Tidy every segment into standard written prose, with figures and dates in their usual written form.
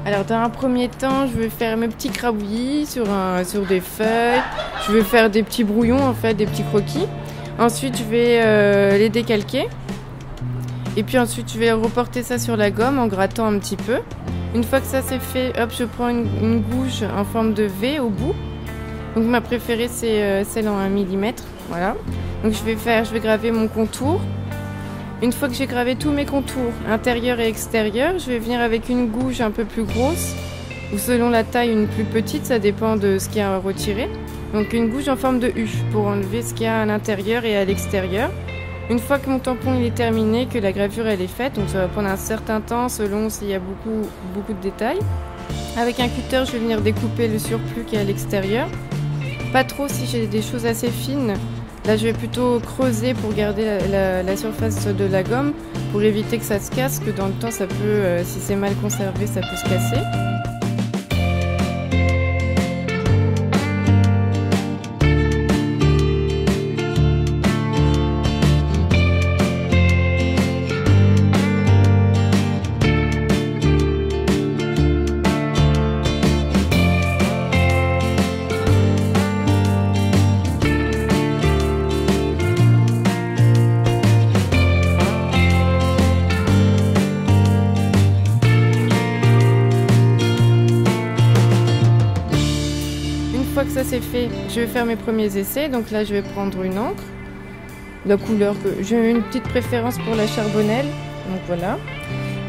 Alors dans un premier temps, je vais faire mes petits crabouillis sur des feuilles. Je vais faire des petits brouillons en fait, des petits croquis. Ensuite, je vais les décalquer. Et puis ensuite, je vais reporter ça sur la gomme en grattant un petit peu. Une fois que ça c'est fait, hop, je prends une gouge en forme de V au bout. Donc ma préférée c'est celle en 1 mm. Voilà. Donc je vais graver mon contour. Une fois que j'ai gravé tous mes contours, intérieur et extérieur, je vais venir avec une gouge un peu plus grosse, ou selon la taille une plus petite, ça dépend de ce qu'il y a à retirer. Donc une gouge en forme de U pour enlever ce qu'il y a à l'intérieur et à l'extérieur. Une fois que mon tampon il est terminé, que la gravure elle est faite, donc ça va prendre un certain temps selon s'il y a beaucoup de détails. Avec un cutter, je vais venir découper le surplus qui est à l'extérieur. Pas trop si j'ai des choses assez fines. Là, je vais plutôt creuser pour garder la surface de la gomme pour éviter que ça se casse, que dans le temps, ça peut, si c'est mal conservé, ça peut se casser. Une fois que ça c'est fait, je vais faire mes premiers essais. Donc là, je vais prendre une encre. La couleur que j'ai une petite préférence pour la charbonnelle. Donc voilà.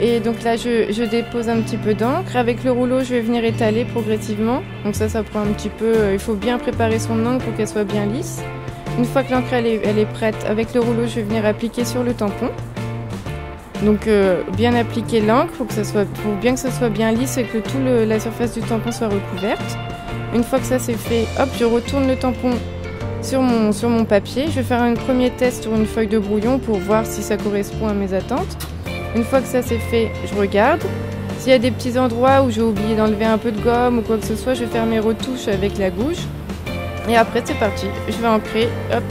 Et donc là, je dépose un petit peu d'encre. Avec le rouleau, je vais venir étaler progressivement. Donc ça prend un petit peu. Il faut bien préparer son encre pour qu'elle soit bien lisse. Une fois que l'encre elle est prête, avec le rouleau, je vais venir appliquer sur le tampon. Donc bien appliquer l'encre pour bien que ça soit bien lisse et que toute la surface du tampon soit recouverte. Une fois que ça c'est fait, hop, je retourne le tampon sur mon papier. Je vais faire un premier test sur une feuille de brouillon pour voir si ça correspond à mes attentes. Une fois que ça c'est fait, je regarde. S'il y a des petits endroits où j'ai oublié d'enlever un peu de gomme ou quoi que ce soit, je vais faire mes retouches avec la gouge. Et après c'est parti, je vais ancrer, hop,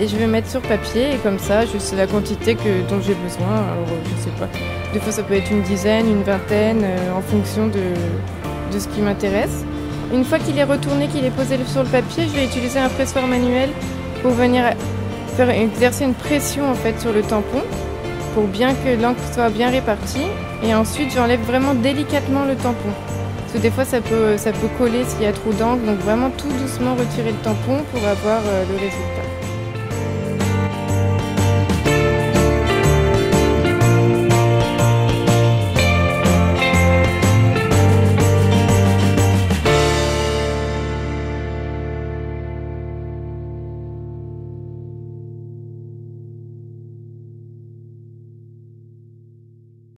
et je vais mettre sur papier. Et comme ça, je sais la quantité dont j'ai besoin. Alors je sais pas, des fois ça peut être une dizaine, une vingtaine, en fonction de ce qui m'intéresse. Une fois qu'il est retourné, qu'il est posé sur le papier, je vais utiliser un pressoir manuel pour venir exercer une pression en fait sur le tampon pour bien que l'encre soit bien répartie. Et ensuite, j'enlève vraiment délicatement le tampon. Parce que des fois, ça peut coller s'il y a trop d'encre. Donc vraiment tout doucement retirer le tampon pour avoir le résultat.